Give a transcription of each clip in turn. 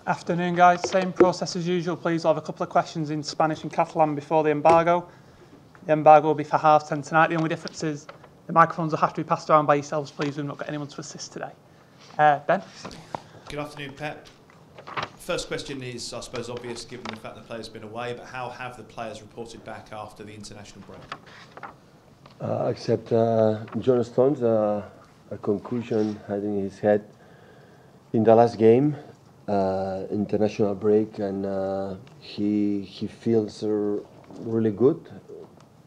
Afternoon, guys. Same process as usual, please. I'll have a couple of questions in Spanish and Catalan before the embargo. The embargo will be for 10:30 tonight. The only difference is the microphones will have to be passed around by yourselves, please. We've not got anyone to assist today. Ben? Good afternoon, Pep. First question is, I suppose, obvious given the fact the players been away, but how have the players reported back after the international break? Except John Stones, a concussion had in his head in the last game, international break, and he feels really good,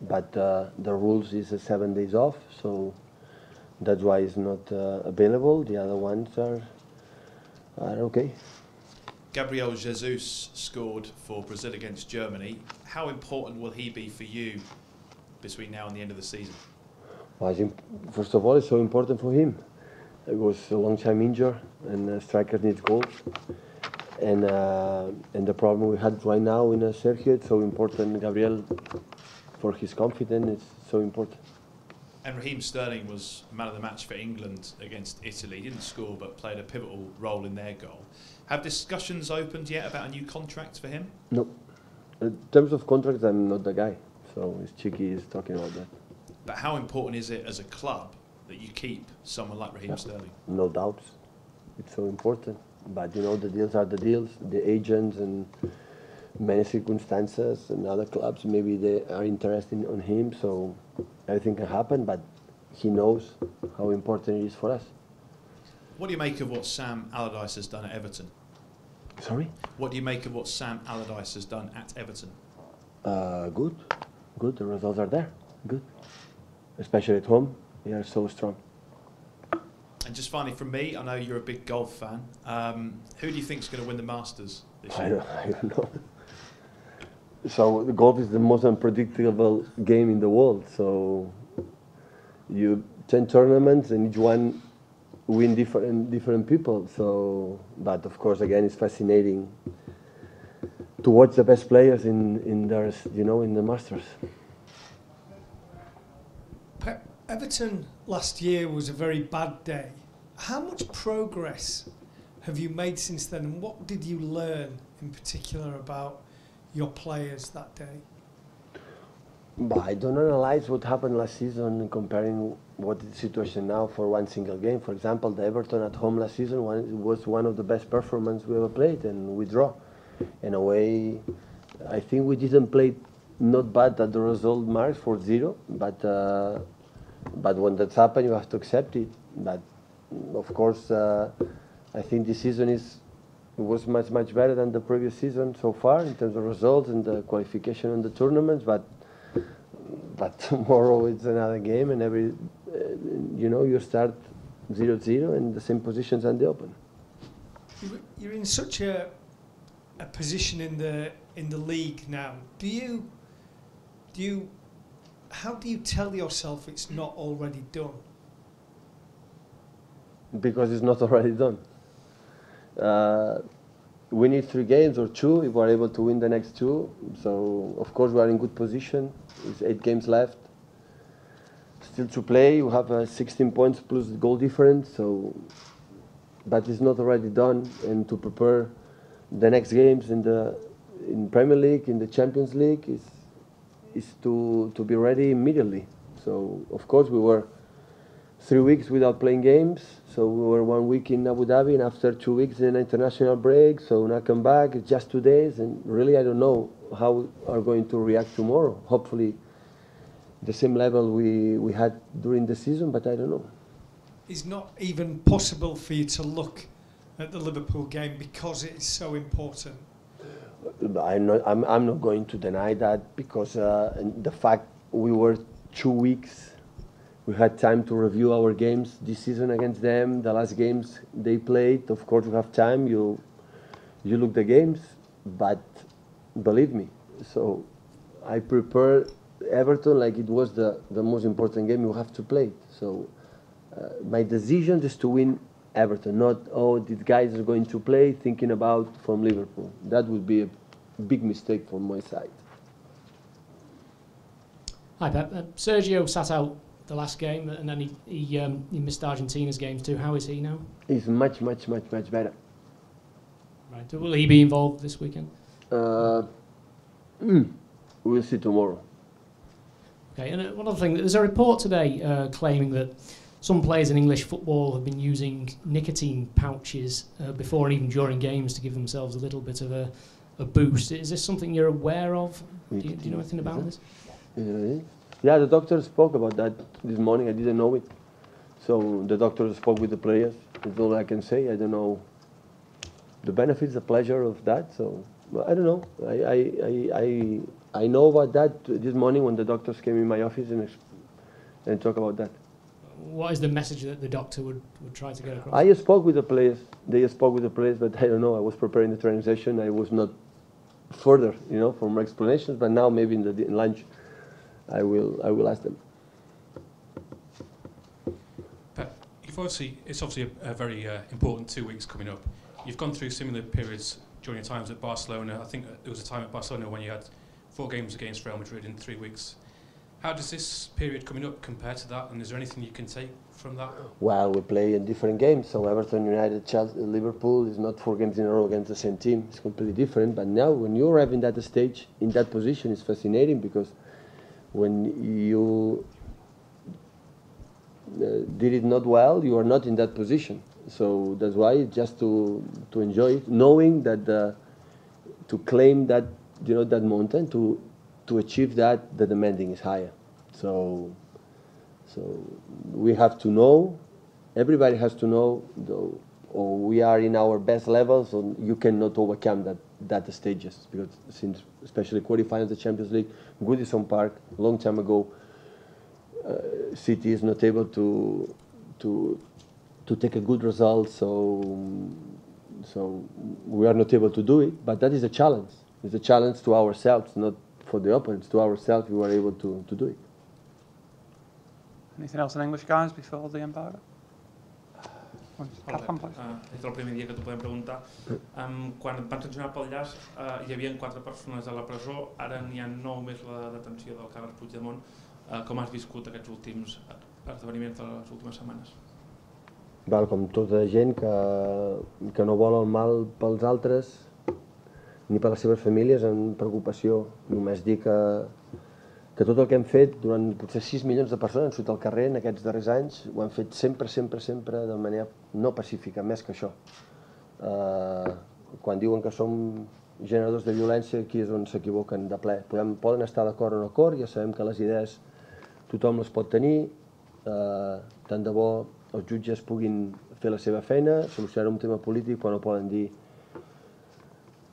but the rules is 7 days off, so that's why he's not available. The other ones are okay. Gabriel Jesus scored for Brazil against Germany. How important will he be for you between now and the end of the season? Well, I think, first of all, it's so important for him. He was a long time injured, and striker needs goals. And the problem we had right now in Sergio, it's so important. Gabriel, for his confidence, it's so important. And Raheem Sterling was man of the match for England against Italy. He didn't score, but played a pivotal role in their goal. Have discussions opened yet about a new contract for him? No. In terms of contracts, I'm not the guy. So it's Chicky is talking about that. But how important is it as a club that you keep someone like Raheem Sterling? No doubts. It's so important. But you know, the deals are the deals. The agents and many circumstances and other clubs, maybe they are interested on him. So everything can happen, but he knows how important it is for us. What do you make of what Sam Allardyce has done at Everton? Sorry? What do you make of what Sam Allardyce has done at Everton? Good. Good. The results are there. Good. Especially at home, we are so strong. And just finally from me, I know you're a big golf fan. Who do you think is going to win the Masters this year? I don't know. So the golf is the most unpredictable game in the world. So you 10 tournaments and each one win different people. So, but of course, again, it's fascinating to watch the best players in their, in the Masters. Everton last year was a very bad day. How much progress have you made since then, and what did you learn in particular about your players that day? But I don't analyze what happened last season comparing what is the situation now for one single game. For example, the Everton at home last season was one of the best performances we ever played, and we draw. In a way, I think we didn't play not bad at the result marks 4-0, but when that's happened, you have to accept it. But of course, I think this season was much better than the previous season so far in terms of results and the qualification in the tournaments. But tomorrow it's another game, and you start 0-0 in the same positions and the Open. You're in such a position in the league now. How do you tell yourself it's not already done? Because it's not already done. We need 3 games or 2 if we're able to win the next 2. So, of course, we are in good position. There's 8 games left. Still to play. We have 16 points plus goal difference. So, but it's not already done. And to prepare the next games in Premier League, in the Champions League, is to be ready immediately. So, of course, we were 3 weeks without playing games. So we were 1 week in Abu Dhabi, and after 2 weeks in an international break. So when I come back, it's just 2 days, and really I don't know how we are going to react tomorrow. Hopefully the same level we had during the season, but I don't know. It's not even possible for you to look at the Liverpool game because it is so important. I'm not going to deny that, because the fact we were 2 weeks, we had time to review our games this season against them, the last games they played. Of course, we have time. You look the games, but believe me. So I prepare Everton like it was the most important game you have to play. So my decision is to win Everton, not these guys are going to play thinking about from Liverpool. That would be a big mistake from my side. Hi Pep. Sergio sat out the last game, and then he missed Argentina's games too. How is he now? He's much better. Right. Will he be involved this weekend? We'll see tomorrow. Okay, and one other thing, there's a report today claiming that some players in English football have been using nicotine pouches before and even during games to give themselves a little bit of a boost. Is this something you're aware of? Do you know anything about this? Yeah, the doctor spoke about that this morning. I didn't know it. So the doctor spoke with the players. That's all I can say. I don't know the benefits, the pleasure of that. So I don't know. I know about that this morning when the doctors came in my office and talk about that. What is the message that the doctor would try to get across? I spoke with the players. They spoke with the players, but I don't know. I was preparing the training session. I was not further, for more explanations. But now maybe in lunch, I will ask them. Pep, it's obviously a very important 2 weeks coming up. You've gone through similar periods during your times at Barcelona. I think there was a time at Barcelona when you had 4 games against Real Madrid in 3 weeks. How does this period coming up compare to that, and is there anything you can take from that? Well, we play in different games, so Everton, United, Chelsea, Liverpool is not 4 games in a row against the same team. It's completely different, but now when you arrive in that stage, in that position, it's fascinating because when you did it not well, you are not in that position. So that's why just to enjoy it, knowing that to claim that that mountain, to achieve that, the demanding is higher. So we have to know, everybody has to know, or we are in our best levels, so you cannot overcome that stages, because since especially qualifying the Champions League, Goodison Park, a long time ago, City is not able to take a good result, so we are not able to do it, but that is a challenge. It's a challenge to ourselves, not for the opponents, to ourselves. We were able to do it. Anything else in English, guys, before the embargo? És el primer dia que t'ho podem preguntar. Quan et van sancionar pel llaç, hi havia 4 persones a la presó, ara n'hi ha 9 més la detenció del Carles Puigdemont. Com has viscut aquests últims esdeveniments de les últimes setmanes? Val, com tota gent que no vol el mal pels altres ni per les seves famílies, amb preocupació. Només dir que tot el que hem fet durant potser 6 milions de persones han sortit al carrer en aquests darrers anys, ho han fet sempre de manera no pacífica, més que això. Quan diuen que som generadors de violència, aquí és on s'equivoquen de ple. Poden estar d'acord o no d'acord, ja sabem que les idees tothom les pot tenir, tant de bo els jutges puguin fer la seva feina, solucionar un tema polític, però no poden dir,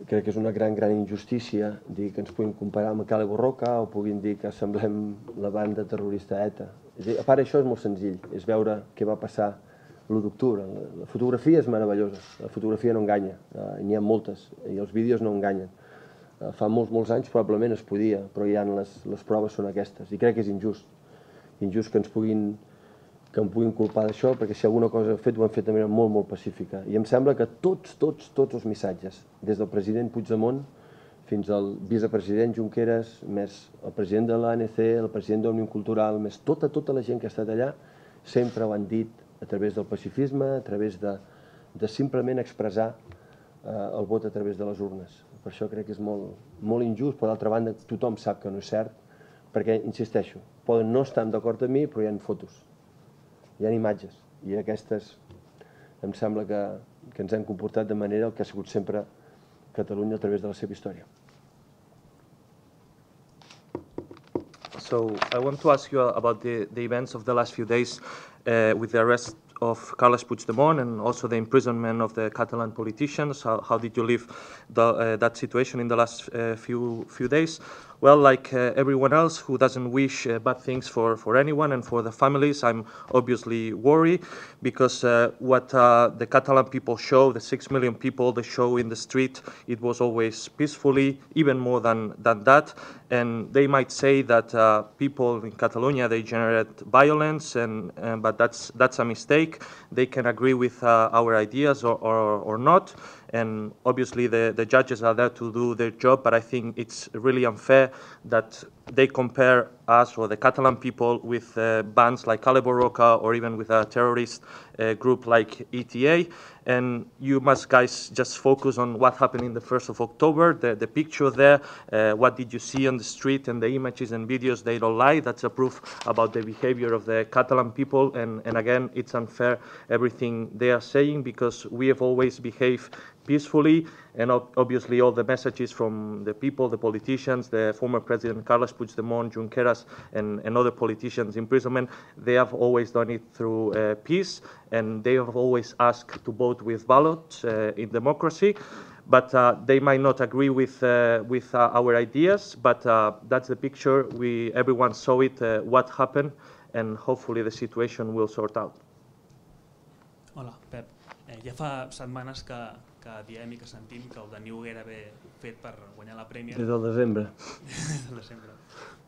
crec que és una gran injustícia, dir que ens puguin comparar amb Cale Borroca o puguin dir que semblem la banda terrorista ETA. A part, això és molt senzill, és veure què va passar l'1 d'octubre. La fotografia és meravellosa, la fotografia no enganya, n'hi ha moltes, i els vídeos no enganyen. Fa molts anys probablement es podia, però ja les proves són aquestes, i crec que és injust que em puguin culpar d'això, perquè si alguna cosa ho hem fet de manera molt pacífica. I em sembla que tots els missatges, des del president Puigdemont fins al vicepresident Junqueras, més el president de l'ANC, el president d'Òmnium Cultural, més tota la gent que ha estat allà, sempre ho han dit a través del pacifisme, a través de simplement expressar el vot a través de les urnes. Per això crec que és molt injust, però d'altra banda tothom sap que no és cert, perquè, insisteixo, poden no estar d'acord amb mi, però hi ha fotos, hi ha imatges, i aquestes em sembla que ens hem comportat de manera el que ha sigut sempre Catalunya a través de la seva història. So I want to ask you about the events of the last few days with the arrest of Carles Puigdemont and also the imprisonment of the Catalan politicians. How did you live that situation in the last few days? Well, like everyone else who doesn't wish bad things for anyone and for the families, I'm obviously worried because what the Catalan people show, the 6 million people they show in the street, it was always peacefully, even more than that. And they might say that people in Catalonia, they generate violence, but that's a mistake. They can agree with our ideas or not. And obviously the judges are there to do their job, but I think it's really unfair that they compare us or the Catalan people with bands like Kale Borroka or even with a terrorist group like ETA. And you must, guys, just focus on what happened in the 1st of October, the picture there, what did you see on the street, and the images and videos, they don't lie. That's a proof about the behavior of the Catalan people. And again, it's unfair, everything they are saying, because we have always behaved peacefully, and obviously all the messages from the people, the politicians, the former President Carles Puigdemont, Junqueras, and other politicians' imprisonment, they have always done it through peace, and they have always asked to vote with ballots in democracy. But they might not agree with our ideas, but that's the picture. Everyone saw it, what happened, and hopefully the situation will sort out. Hola, Pep. Ja fa setmanes que diem I que sentim que el de New era ben fet per guanyar la Premier. Des del desembre. Des del desembre.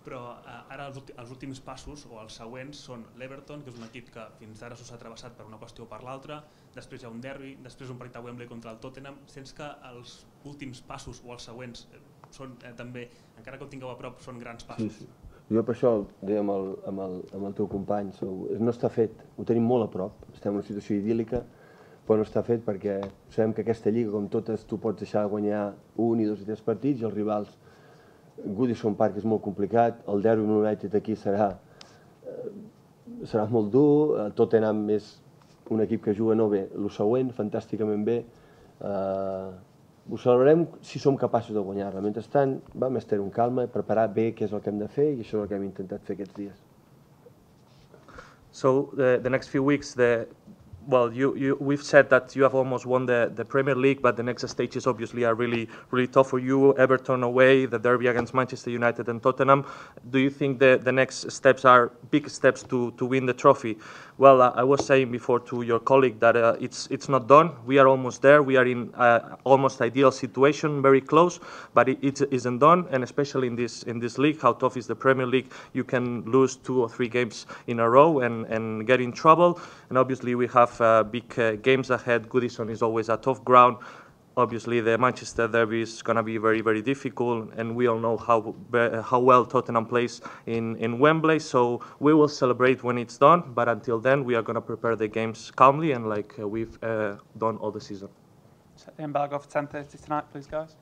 Però ara els últims passos, o els següents, són l'Everton, que és un equip que fins ara s'ha travessat per una qüestió o per l'altra, després hi ha un derbi, després un partit a Wembley contra el Tottenham. Sents que els últims passos o els següents són també, encara que ho tingueu a prop, són grans passos? Sí, sí. Jo per això deia amb el teu company, no està fet, ho tenim molt a prop, estem en una situació idíl·lica, però no està fet perquè sabem que aquesta lliga, com totes, tu pots deixar de guanyar 1, 2 I 3 partits, I els rivals, Goodison Park és molt complicat, el derbi amb United aquí serà molt dur, Tottenham és un equip que juga no bé, el següent, fantàsticament bé, ho celebrarem si som capaços de guanyar-la. Mentrestant, vam estar en calma, preparar bé què és el que hem de fer I això és el que hem intentat fer aquests dies. So the next few weeks, we've said that you have almost won the Premier League, but the next stages obviously are really tough for you. Everton away, the derby against Manchester United and Tottenham. Do you think the next steps are big steps to win the trophy? Well, I was saying before to your colleague that it's not done. We are almost there. We are in almost ideal situation, very close, but it isn't done. And especially in this league, how tough is the Premier League? You can lose 2 or 3 games in a row and get in trouble. And obviously we have big games ahead. Goodison is always a tough ground. Obviously, the Manchester derby is going to be very, very difficult, and we all know how well Tottenham plays in Wembley. So we will celebrate when it's done, but until then, we are going to prepare the games calmly and like we've done all the season. Set the embargo for 10:30 tonight, please, guys.